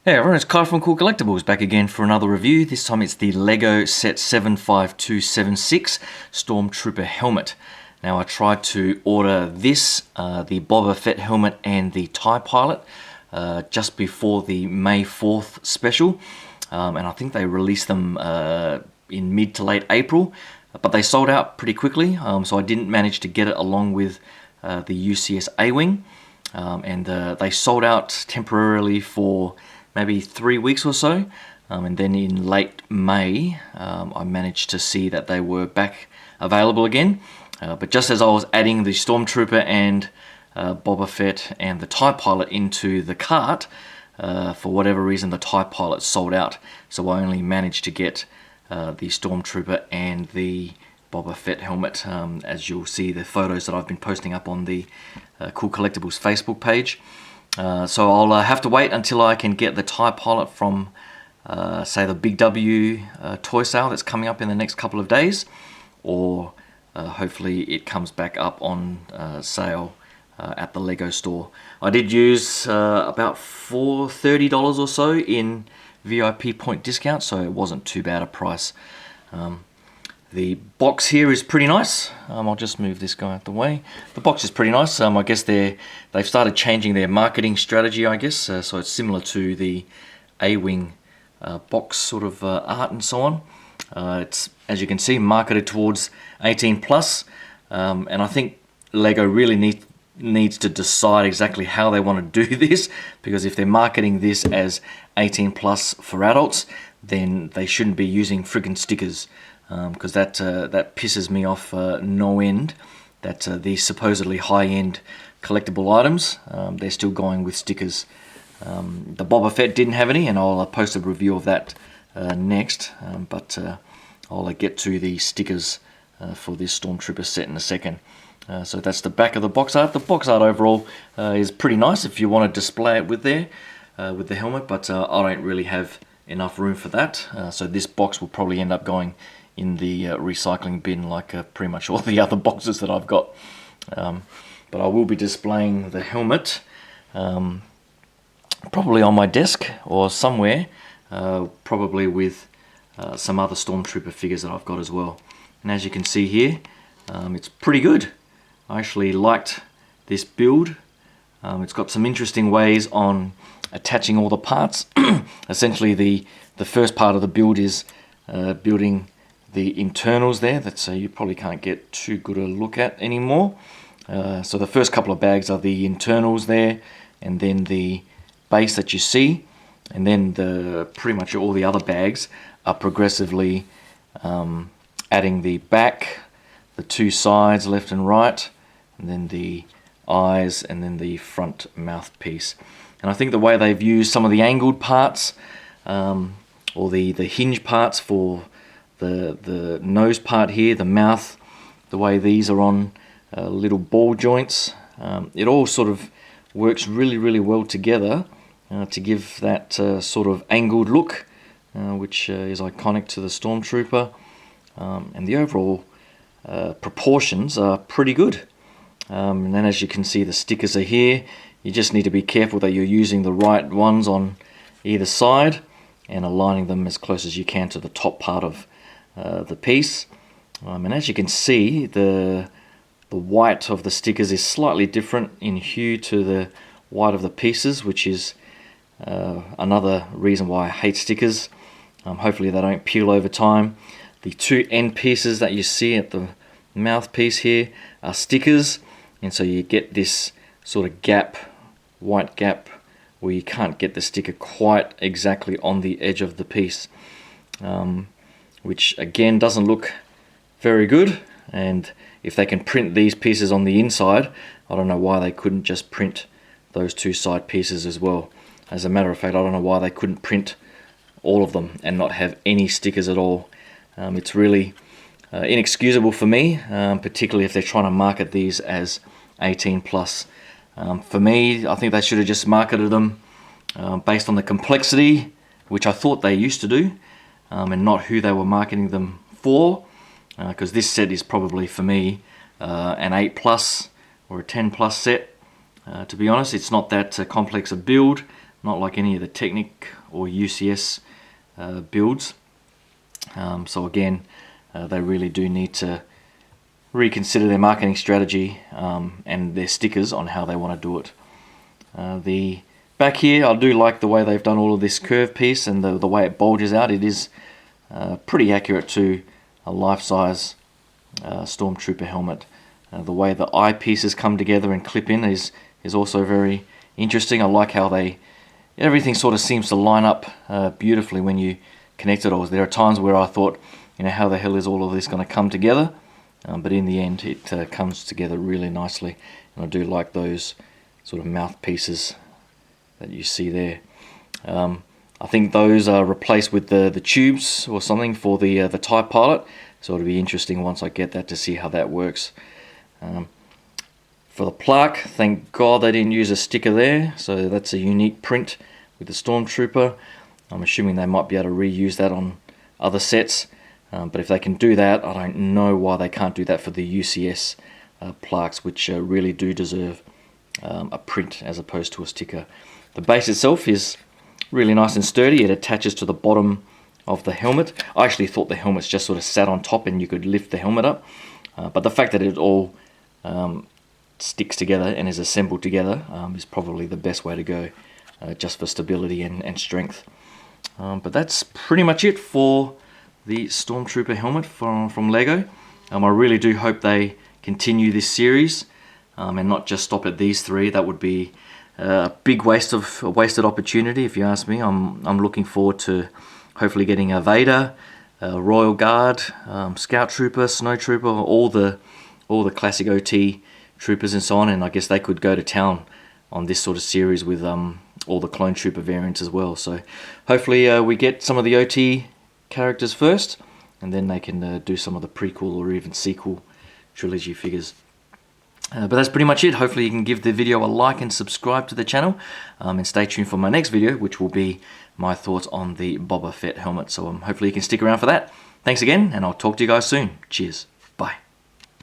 Hey everyone, it's Kai from Cool Collectibles back again for another review. This time it's the LEGO Set 75276 Stormtrooper helmet. Now I tried to order this, the Boba Fett helmet and the TIE Pilot just before the May 4th special. And I think they released them in mid to late April, but they sold out pretty quickly, so I didn't manage to get it along with the UCS A-Wing. And they sold out temporarily for maybe 3 weeks or so, and then in late May I managed to see that they were back available again, but just as I was adding the Stormtrooper and Boba Fett and the TIE Pilot into the cart, for whatever reason the TIE Pilot sold out, so I only managed to get the Stormtrooper and the Boba Fett helmet, as you'll see the photos that I've been posting up on the Cool Collectibles Facebook page. So I'll have to wait until I can get the TIE Pilot from, say, the Big W toy sale that's coming up in the next couple of days, or hopefully it comes back up on sale at the LEGO store. I did use about $30 or so in VIP point discount, so it wasn't too bad a price. The box here is pretty nice. I'll just move this guy out the way. The box is pretty nice. I guess they've started changing their marketing strategy, I guess. So it's similar to the A-Wing box sort of art and so on. It's, as you can see, marketed towards 18 plus. And I think LEGO really needs to decide exactly how they want to do this, because if they're marketing this as 18 plus for adults, then they shouldn't be using friggin' stickers. Because that pisses me off no end, that these supposedly high-end collectible items, they're still going with stickers. The Boba Fett didn't have any, and I'll post a review of that next, but I'll get to the stickers for this Stormtrooper set in a second. So that's the back of the box art. The box art overall is pretty nice if you want to display it with the helmet, but I don't really have enough room for that, so this box will probably end up going in the recycling bin, like pretty much all the other boxes that I've got. But I will be displaying the helmet probably on my desk or somewhere, probably with some other Stormtrooper figures that I've got as well. And as you can see here, it's pretty good. I actually liked this build. It's got some interesting ways on attaching all the parts. Essentially the first part of the build is building the internals there, that you probably can't get too good a look at anymore. So the first couple of bags are the internals there, and then the base that you see, and then pretty much all the other bags are progressively adding the back, the two sides, left and right, and then the eyes, and then the front mouthpiece. And I think the way they've used some of the angled parts, or the hinge parts for the nose part here, the mouth, the way these are on little ball joints, it all sort of works really well together to give that sort of angled look, which is iconic to the Stormtrooper, and the overall proportions are pretty good. And then as you can see, the stickers are here. You just need to be careful that you're using the right ones on either side and aligning them as close as you can to the top part of the piece. And as you can see, the white of the stickers is slightly different in hue to the white of the pieces, which is another reason why I hate stickers. Hopefully they don't peel over time. The two end pieces that you see at the mouthpiece here are stickers, and so you get this sort of gap, white gap, where you can't get the sticker quite exactly on the edge of the piece, which again doesn't look very good. And if they can print these pieces on the inside, I don't know why they couldn't just print those two side pieces as well. As a matter of fact, I don't know why they couldn't print all of them and not have any stickers at all. It's really inexcusable for me, particularly if they're trying to market these as 18 plus. For me, I think they should have just marketed them based on the complexity, which I thought they used to do, and not who they were marketing them for, because this set is probably, for me, an 8 plus or a 10 plus set. To be honest, it's not that complex a build. not like any of the Technic or UCS builds. So again, they really do need to reconsider their marketing strategy and their stickers on how they want to do it. The back here, I do like the way they've done all of this curve piece and the way it bulges out. It is pretty accurate to a life-size Stormtrooper helmet. The way the eyepieces come together and clip in is also very interesting. I like how everything sort of seems to line up beautifully when you connect it all. There are times where I thought, how the hell is all of this going to come together? But in the end, it comes together really nicely. And I do like those sort of mouthpieces that you see there. I think those are replaced with the tubes or something for the TIE Pilot. So it'll be interesting once I get that to see how that works. For the plaque, thank God they didn't use a sticker there. So that's a unique print with the Stormtrooper. I'm assuming they might be able to reuse that on other sets. But if they can do that, I don't know why they can't do that for the UCS plaques, which really do deserve a print as opposed to a sticker. The base itself is really nice and sturdy. It attaches to the bottom of the helmet. I actually thought the helmets just sort of sat on top and you could lift the helmet up. But the fact that it all sticks together and is assembled together is probably the best way to go, just for stability and strength. But that's pretty much it for the Stormtrooper helmet from Lego. I really do hope they continue this series and not just stop at these three. That would be a big wasted opportunity, if you ask me. I'm looking forward to hopefully getting a Vader, a Royal Guard, Scout Trooper, Snow Trooper, all the classic OT troopers and so on. And I guess they could go to town on this sort of series with all the Clone Trooper variants as well. So hopefully we get some of the OT characters first, and then they can do some of the prequel or even sequel trilogy figures. But that's pretty much it. Hopefully you can give the video a like and subscribe to the channel, and stay tuned for my next video, which will be my thoughts on the Boba Fett helmet. So hopefully you can stick around for that. Thanks again, and I'll talk to you guys soon. Cheers.